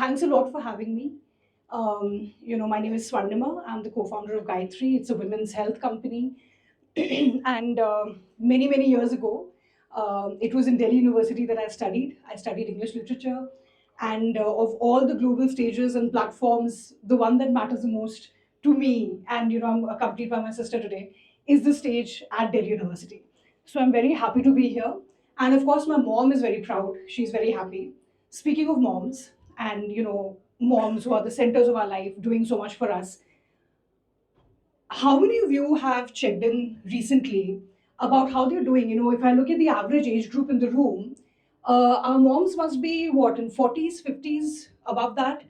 Thanks a lot for having me. My name is Swarnima. I'm the co-founder of Gayatri. It's a women's health company. And many, many years ago, it was in Delhi University that I studied. I studied English literature. And of all the global stages and platforms, the one that matters the most to me, and I'm accompanied by my sister today, is the stage at Delhi University. So I'm very happy to be here. And of course, my mom is very proud. She's very happy. Speaking of moms, and moms who are the centers of our life, doing so much for us, how many of you have checked in recently about how they're doing? If I look at the average age group in the room, our moms must be what, in 40s, 50s, above that.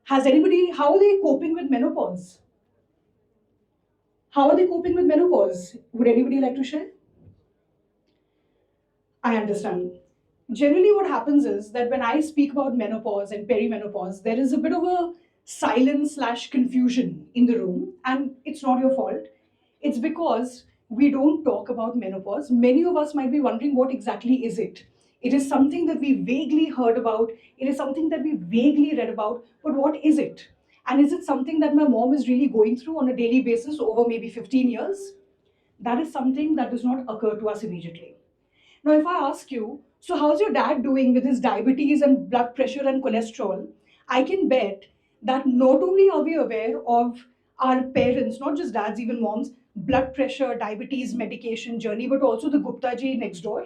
Has anybody, how are they coping with menopause? How are they coping with menopause? Would anybody like to share? I understand. Generally, what happens is that when I speak about menopause and perimenopause, there is a bit of a silence slash confusion in the room, and it's not your fault. It's because we don't talk about menopause. Many of us might be wondering what exactly is it. It is something that we vaguely heard about. It is something that we vaguely read about. But what is it? And is it something that my mom is really going through on a daily basis over maybe 15 years? That is something that does not occur to us immediately. Now, if I ask you, so how's your dad doing with his diabetes and blood pressure and cholesterol? I can bet that not only are we aware of our parents, not just dads, even moms, blood pressure, diabetes, medication journey, but also the Gupta ji next door,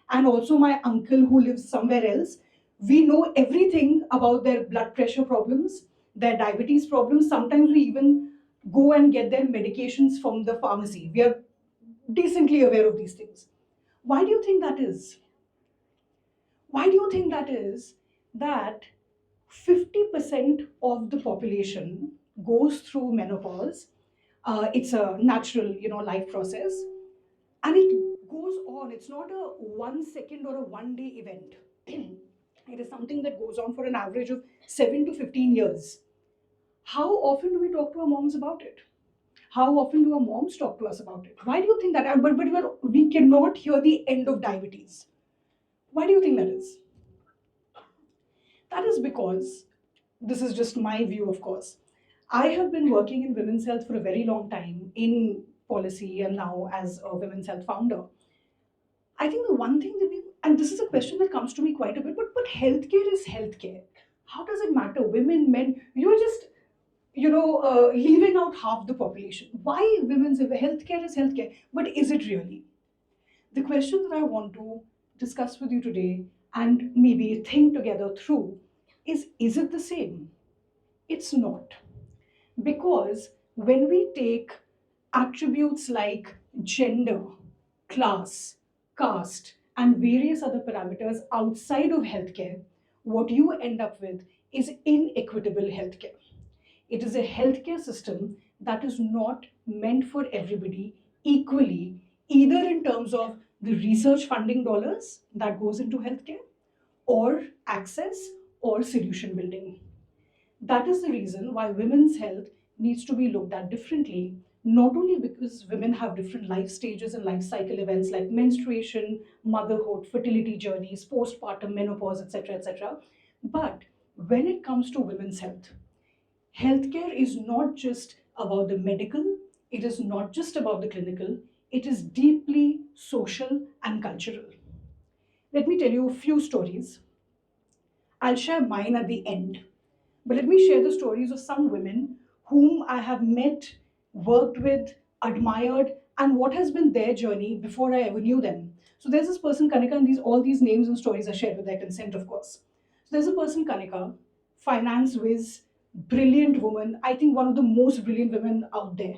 and also my uncle who lives somewhere else. We know everything about their blood pressure problems, their diabetes problems. Sometimes we even go and get their medications from the pharmacy. We are decently aware of these things. Why do you think that is? Why do you think that is that 50% of the population goes through menopause? It's a natural, life process, and it goes on. It's not a 1 second or a 1 day event. It is something that goes on for an average of 7 to 15 years. How often do we talk to our moms about it? How often do our moms talk to us about it? Why do you think that? But we cannot hear the end of diabetes. Why do you think that is? That is because, this is just my view, of course. I have been working in women's health for a very long time in policy and now as a women's health founder. I think the one thing that and this is a question that comes to me quite a bit, but healthcare is healthcare. How does it matter? Women, men, you're just, leaving out half the population. Why women's healthcare is healthcare? But is it really? The question that I want to discuss with you today and maybe think together through is it the same? It's not. Because when we take attributes like gender, class, caste, and various other parameters outside of healthcare, what you end up with is inequitable healthcare. It is a healthcare system that is not meant for everybody equally, either in terms of the research funding dollars that goes into healthcare, or access, or solution building. That is the reason why women's health needs to be looked at differently, not only because women have different life stages and life cycle events like menstruation, motherhood, fertility journeys, postpartum, menopause, etc., but when it comes to women's health, healthcare is not just about the medical, it is not just about the clinical, it is deeply social and cultural. Let me tell you a few stories. I'll share mine at the end. But let me share the stories of some women whom I have met, worked with, admired, and what has been their journey before I ever knew them. So there's this person, Kanika, and all these names and stories are shared with their consent, of course. So there's a person, Kanika, finance whiz, brilliant woman. I think one of the most brilliant women out there,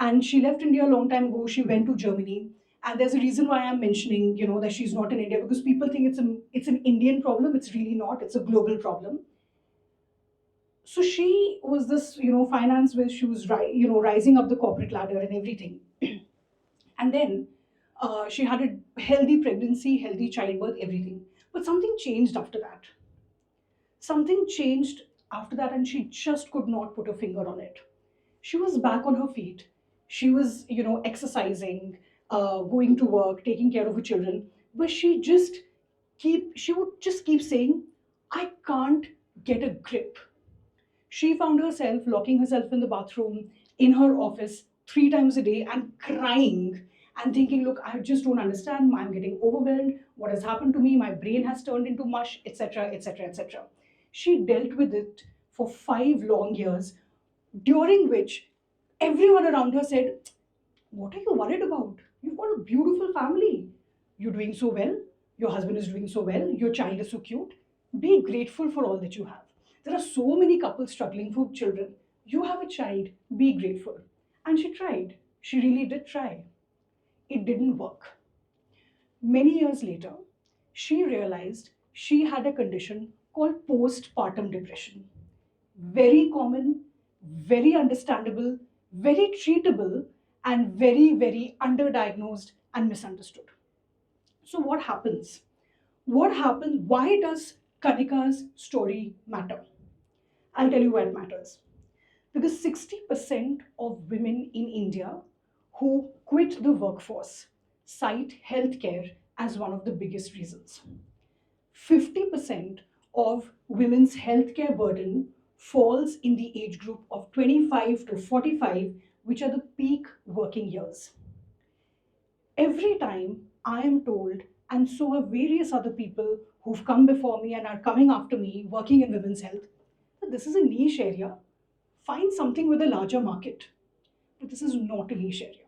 And she left India a long time ago. She went to Germany. And there's a reason why I'm mentioning, that she's not in India, because people think it's an Indian problem. It's really not. It's a global problem. So she was this, finance where she was, rising up the corporate ladder and everything. And then she had a healthy pregnancy, healthy childbirth, everything. But something changed after that. Something changed after that, and she just could not put a finger on it. She was back on her feet. She was, exercising, going to work, taking care of her children. But she would just keep saying, I can't get a grip. She found herself locking herself in the bathroom, in her office, 3 times a day and crying and thinking, look, I just don't understand. I'm getting overwhelmed. What has happened to me? My brain has turned into mush, etc., etc., etc. She dealt with it for 5 long years, during which everyone around her said, what are you worried about? You've got a beautiful family. You're doing so well. Your husband is doing so well. Your child is so cute. Be grateful for all that you have. There are so many couples struggling for children. You have a child. Be grateful. And she tried. She really did try. It didn't work. Many years later, she realized she had a condition called postpartum depression. Very common, very understandable, very treatable, and very, very underdiagnosed and misunderstood. So, what happens? What happens? Why does Kanika's story matter? I'll tell you why it matters. Because 60% of women in India who quit the workforce cite healthcare as one of the biggest reasons. 50% of women's healthcare burden falls in the age group of 25 to 45, which are the peak working years. Every time I am told, and so are various other people who've come before me and are coming after me working in women's health, that this is a niche area. Find something with a larger market. But this is not a niche area.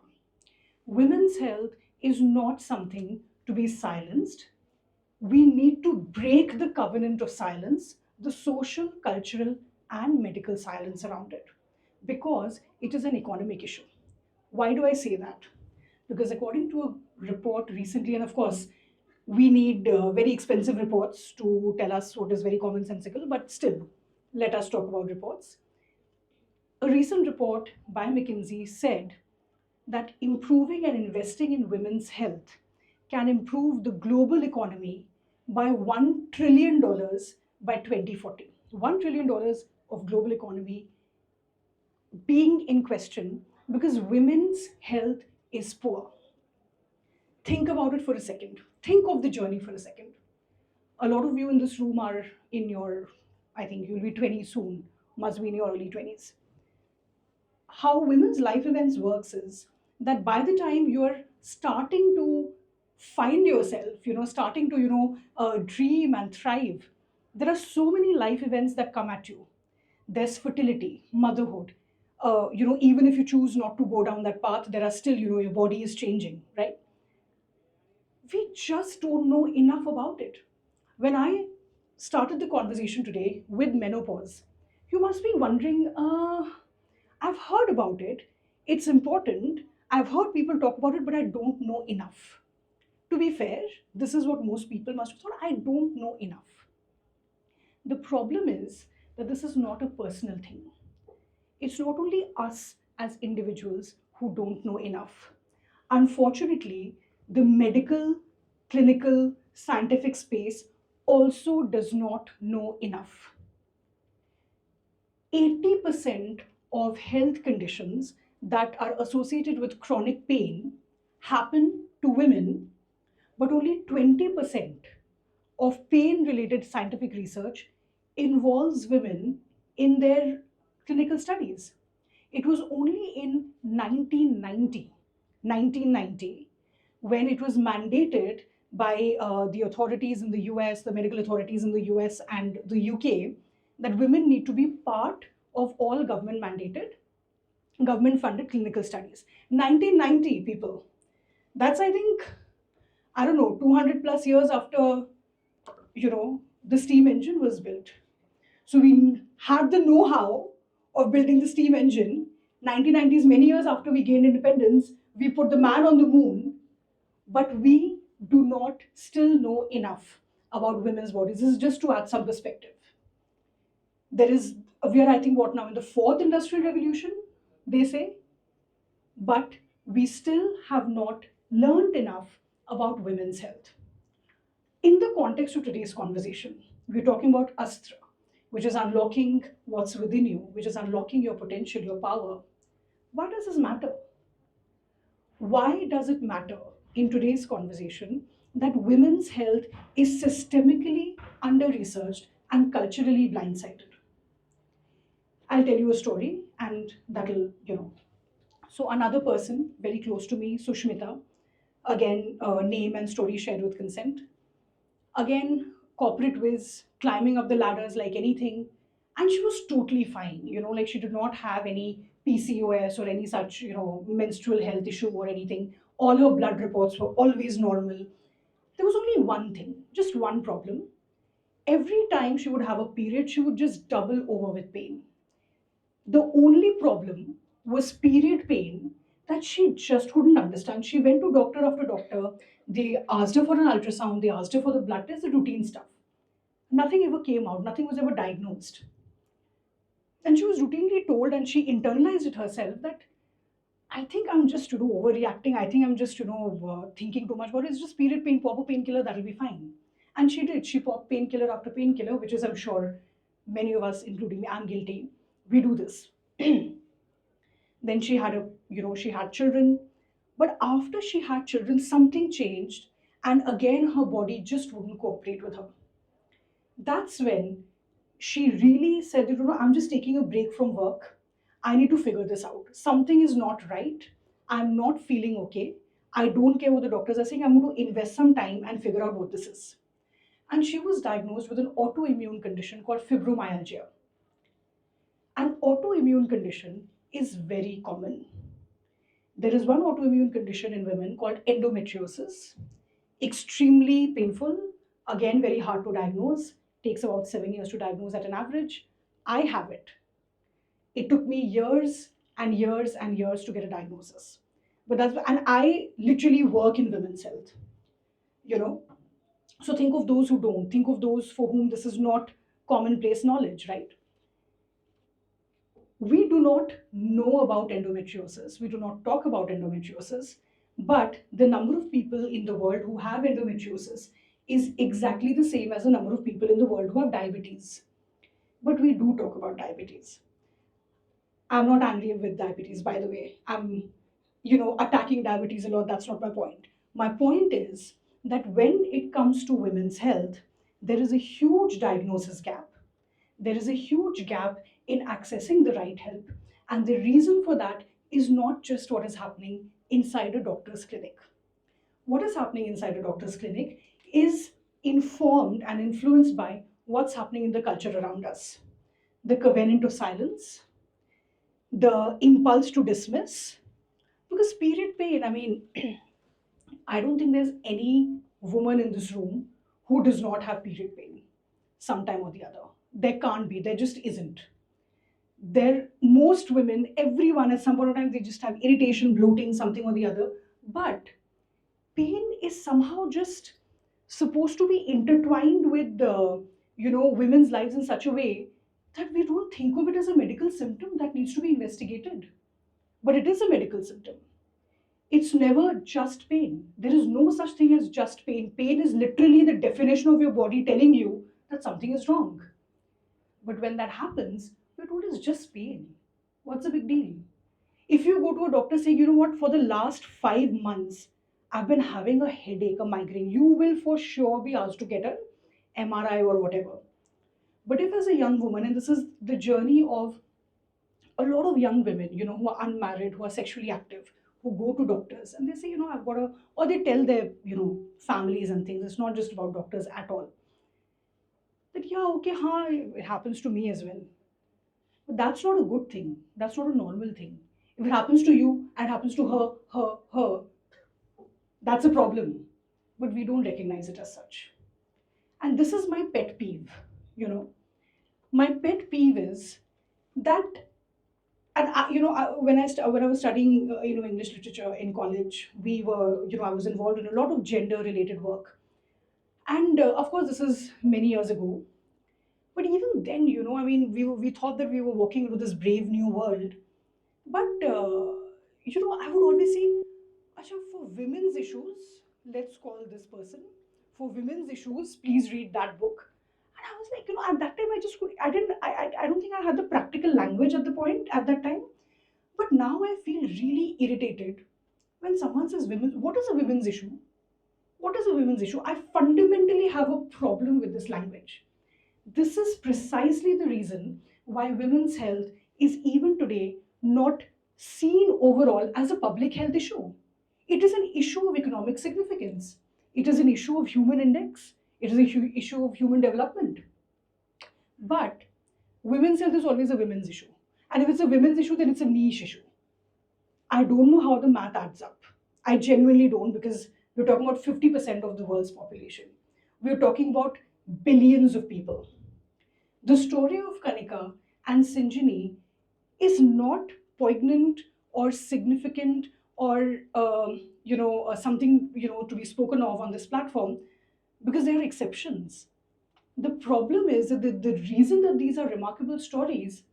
Women's health is not something to be silenced. We need to break the covenant of silence, the social, cultural, and medical silence around it, because it is an economic issue. Why do I say that? Because according to a report recently, and of course, we need very expensive reports to tell us what is very commonsensical, but still, let us talk about reports. A recent report by McKinsey said that improving and investing in women's health can improve the global economy by $1 trillion by 2040. $1 trillion of global economy being in question because women's health is poor. Think about it for a second. Think of the journey for a second. A lot of you in this room are in your, I think you'll be 20 soon, must be in your early 20s. How women's life events works is that by the time you're starting to find yourself, starting to dream and thrive, there are so many life events that come at you. There's fertility, motherhood. Even if you choose not to go down that path, there are still, your body is changing, right? We just don't know enough about it. When I started the conversation today with menopause, you must be wondering, I've heard about it. It's important. I've heard people talk about it, but I don't know enough. To be fair, this is what most people must have thought. I don't know enough. The problem is that this is not a personal thing. It's not only us as individuals who don't know enough. Unfortunately, the medical, clinical, scientific space also does not know enough. 80% of health conditions that are associated with chronic pain happen to women, but only 20% of pain related scientific research involves women in their clinical studies. It was only in 1990, when it was mandated by the authorities in the US, the medical authorities in the US and the UK, that women need to be part of all government mandated, government funded clinical studies. 1990, people. That's, I think, I don't know, 200 plus years after, the steam engine was built. So we had the know how of building the steam engine. 1990s, many years after we gained independence, we put the man on the moon, but we do not still know enough about women's bodies. This is just to add some perspective. We are, I think, what now, in the fourth industrial revolution, they say, but we still have not learned enough about women's health. In the context of today's conversation, we're talking about Astra, which is unlocking what's within you, which is unlocking your potential, your power. Why does this matter? Why does it matter in today's conversation that women's health is systemically under researched and culturally blindsided. I'll tell you a story and that'll. So another person very close to me, Sushmita, again, name and story shared with consent. Again, corporate whiz, climbing up the ladders like anything. And she was totally fine, like she did not have any PCOS or any such, menstrual health issue or anything. All her blood reports were always normal. There was only one thing, just one problem. Every time she would have a period, she would just double over with pain. The only problem was period pain that she just couldn't understand. She went to doctor after doctor. They asked her for an ultrasound, they asked her for the blood test, the routine stuff. Nothing ever came out, nothing was ever diagnosed. And she was routinely told, and she internalized it herself, that I think I'm just overreacting. I think I'm just thinking too much about it. It's just period pain, pop a painkiller, that'll be fine. And she did. She popped painkiller after painkiller, which is, I'm sure, many of us, including me, I'm guilty. We do this. Then she had she had children. But after she had children, something changed, and again her body just wouldn't cooperate with her. That's when she really said, I'm just taking a break from work. I need to figure this out. Something is not right. I'm not feeling okay. I don't care what the doctors are saying. I'm going to invest some time and figure out what this is. And she was diagnosed with an autoimmune condition called fibromyalgia. An autoimmune condition is very common. There is one autoimmune condition in women called endometriosis. Extremely painful, again, very hard to diagnose. Takes about 7 years to diagnose at an average. I have it. It took me years and years and years to get a diagnosis. And I literally work in women's health, you know. So think of those who don't, think of those for whom this is not commonplace knowledge, right? We do not know about endometriosis. We do not talk about endometriosis. But the number of people in the world who have endometriosis is exactly the same as the number of people in the world who have diabetes. But we do talk about diabetes. I'm not angry with diabetes, by the way. I'm, attacking diabetes a lot. That's not my point. My point is that when it comes to women's health, there is a huge diagnosis gap. There is a huge gap in accessing the right help. And the reason for that is not just what is happening inside a doctor's clinic. What is happening inside a doctor's clinic is informed and influenced by what's happening in the culture around us. The covenant of silence, the impulse to dismiss. Because period pain, I mean, I don't think there's any woman in this room who does not have period pain sometime or the other. There can't be, there just isn't. There, most women, everyone at some point of time, they just have irritation, bloating, something or the other. But pain is somehow just supposed to be intertwined with the, women's lives in such a way that we don't think of it as a medical symptom that needs to be investigated. But it is a medical symptom. It's never just pain. There is no such thing as just pain. Pain is literally the definition of your body telling you that something is wrong. But when that happens, you're told it's just pain. What's the big deal? If you go to a doctor saying, what, for the last 5 months, I've been having a headache, a migraine, you will for sure be asked to get an MRI or whatever. But if as a young woman, and this is the journey of a lot of young women, who are unmarried, who are sexually active, who go to doctors and they say, I've got a, or they tell their, families and things. It's not just about doctors at all. That, yeah, okay, it happens to me as well. But that's not a good thing. That's not a normal thing. If it happens to you and happens to her, that's a problem. But we don't recognize it as such. And this is my pet peeve, My pet peeve is that, and when I was studying, English literature in college, we were, I was involved in a lot of gender-related work. And of course, this is many years ago. But even then, we thought that we were walking into this brave new world. But, I would always say, Acha, for women's issues, let's call this person. For women's issues, please read that book. And I was like, at that time, I just could, I don't think I had the practical language at the point at that time. But now I feel really irritated when someone says women, what is a women's issue? What is a women's issue? I fundamentally have a problem with this language. This is precisely the reason why women's health is even today not seen overall as a public health issue. It is an issue of economic significance. It is an issue of human index. It is an issue of human development. But women's health is always a women's issue. And if it's a women's issue, then it's a niche issue. I don't know how the math adds up. I genuinely don't, because we're talking about 50% of the world's population. We're talking about billions of people. The story of Kanika and Sinjini is not poignant or significant or something to be spoken of on this platform because they are exceptions. The problem is that the reason that these are remarkable stories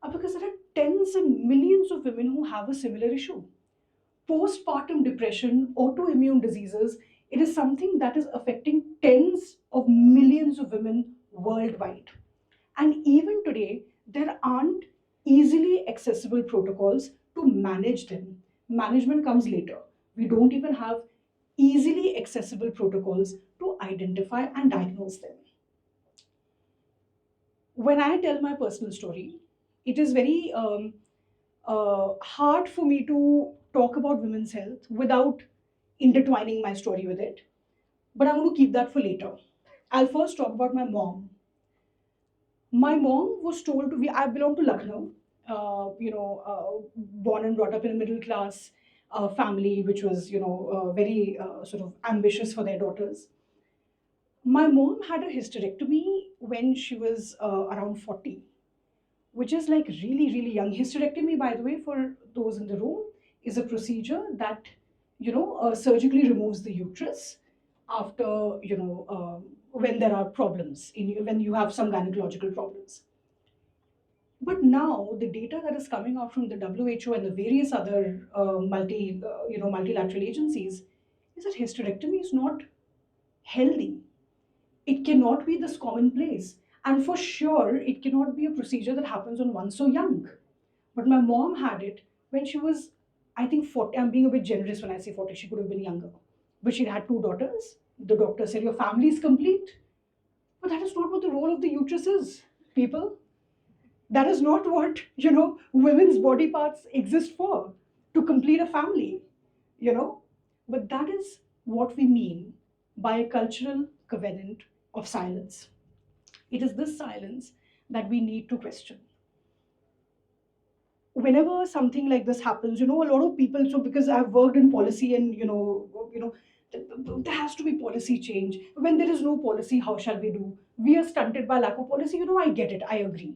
are because there are tens and millions of women who have a similar issue. Postpartum depression, autoimmune diseases, it is something that is affecting tens of millions of women worldwide. And even today, there aren't easily accessible protocols to manage them. Management comes later. We don't even have easily accessible protocols to identify and diagnose them. When I tell my personal story, it is very hard for me to talk about women's health without intertwining my story with it. But I'm going to keep that for later. I'll first talk about my mom. My mom was told to. I belong to Lucknow. Born and brought up in a middle class family, which was very sort of ambitious for their daughters. My mom had a hysterectomy when she was around 40, which is like really, really young. Hysterectomy, by the way, for those in the room, is a procedure that surgically removes the uterus after when there are problems when you have some gynecological problems. But now the data that is coming out from the WHO and the various other multilateral agencies is that hysterectomy is not healthy. It cannot be this commonplace, and for sure it cannot be a procedure that happens on one so young. But my mom had it when she was, I think, 40. I'm being a bit generous when I say 40. She could have been younger. But she had two daughters. The doctor said, your family is complete. But that is not what the role of the uterus is, people. That is not what, women's body parts exist for, to complete a family, you know. But that is what we mean by a cultural covenant of silence. It is this silence that we need to question. Whenever something like this happens, a lot of people, so because I've worked in policy and, there has to be policy change. When there is no policy, how shall we do? We are stunted by lack of policy. I get it. I agree.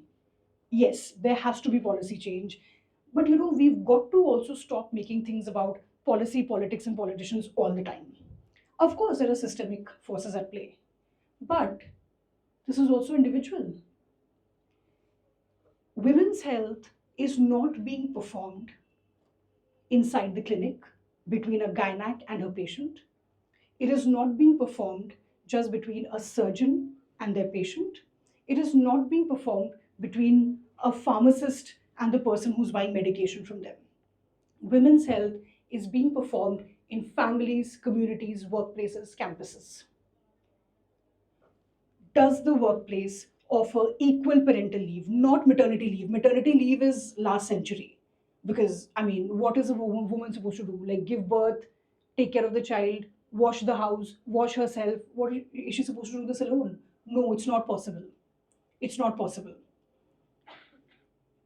Yes, there has to be policy change. But, we've got to also stop making things about policy, politics, and politicians all the time. Of course, there are systemic forces at play. But this is also individual. Women's health is not being performed inside the clinic between a gynac and her patient. It is not being performed just between a surgeon and their patient. It is not being performed between a pharmacist and the person who's buying medication from them. Women's health is being performed in families, communities, workplaces, campuses. Does the workplace offer equal parental leave, not maternity leave? Maternity leave is last century. Because, I mean, what is a woman supposed to do? Like give birth, take care of the child, wash the house, wash herself. What is she supposed to do this alone? No, it's not possible. It's not possible.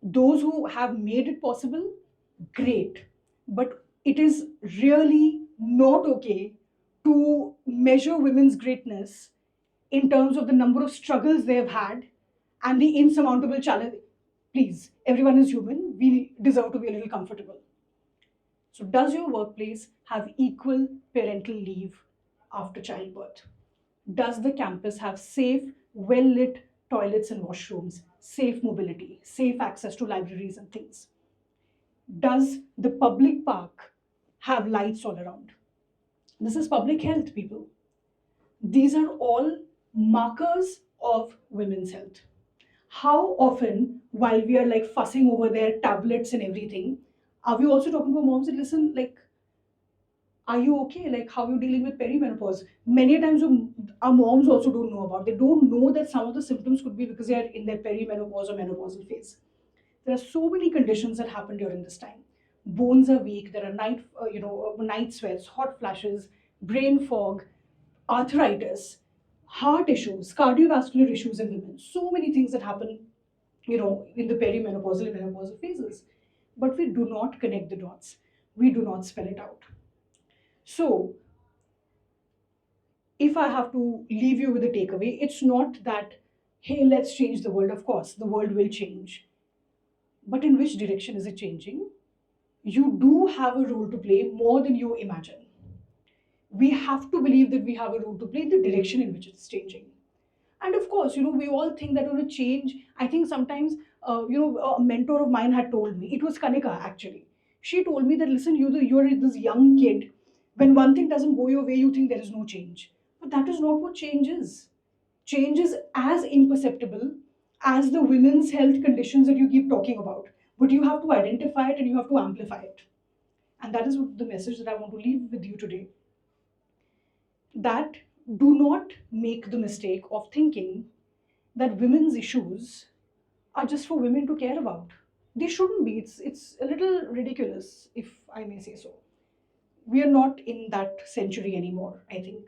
Those who have made it possible, great. But it is really not okay to measure women's greatness in terms of the number of struggles they have had and the insurmountable challenge. Please, everyone is human. We deserve to be a little comfortable. So, does your workplace have equal parental leave after childbirth? Does the campus have safe, well lit toilets and washrooms, safe mobility, safe access to libraries and things? Does the public park have lights all around? This is public health, people. These are all markers of women's health. How often, while we are like fussing over their tablets and everything, are we also talking to moms and listen, like, Are you okay? Like, how are you dealing with perimenopause? Many times our moms also don't know about. They don't know that some of the symptoms could be because they are in their perimenopause or menopausal phase. There are so many conditions that happen during this time. Bones are weak. There are night sweats, hot flashes, brain fog, arthritis, heart issues, cardiovascular issues in women. So many things that happen, in the perimenopausal and menopausal phases. But we do not connect the dots. We do not spell it out. So, if I have to leave you with a takeaway, it's not that, hey, let's change the world. Of course, the world will change. But in which direction is it changing? You do have a role to play more than you imagine. We have to believe that we have a role to play in the direction in which it's changing. And of course, we all think that on a change, I think sometimes, a mentor of mine had told me, it was Kanika actually. She told me that, listen, you're this young kid. When one thing doesn't go your way, you think there is no change. But that is not what change is. Change is as imperceptible as the women's health conditions that you keep talking about. But you have to identify it and you have to amplify it. And that is the message that I want to leave with you today. That do not make the mistake of thinking that women's issues are just for women to care about. They shouldn't be. It's a little ridiculous, if I may say so. We are not in that century anymore, I think.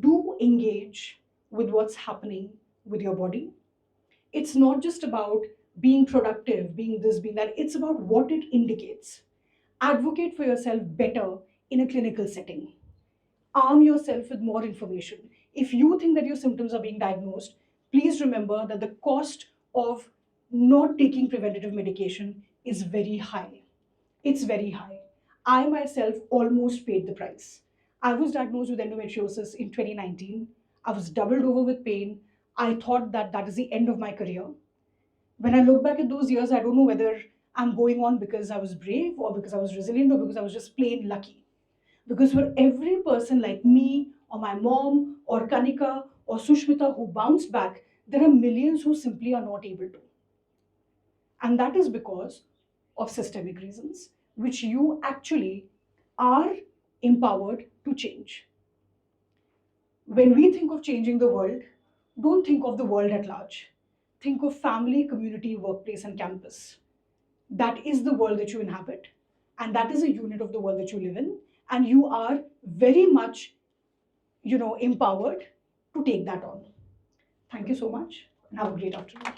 Do engage with what's happening with your body. It's not just about being productive, being this, being that. It's about what it indicates. Advocate for yourself better in a clinical setting. Arm yourself with more information. If you think that your symptoms are being diagnosed, please remember that the cost of not taking preventative medication is very high. It's very high. I myself almost paid the price. I was diagnosed with endometriosis in 2019. I was doubled over with pain. I thought that that is the end of my career. When I look back at those years, I don't know whether I'm going on because I was brave or because I was resilient or because I was just plain lucky. Because for every person like me or my mom or Kanika or Sushmita who bounced back, there are millions who simply are not able to. And that is because of systemic reasons, which you actually are empowered to change. When we think of changing the world, don't think of the world at large. Think of family, community, workplace, and campus. That is the world that you inhabit, and that is a unit of the world that you live in. And you are very much, empowered to take that on. Thank you so much, and have a great afternoon.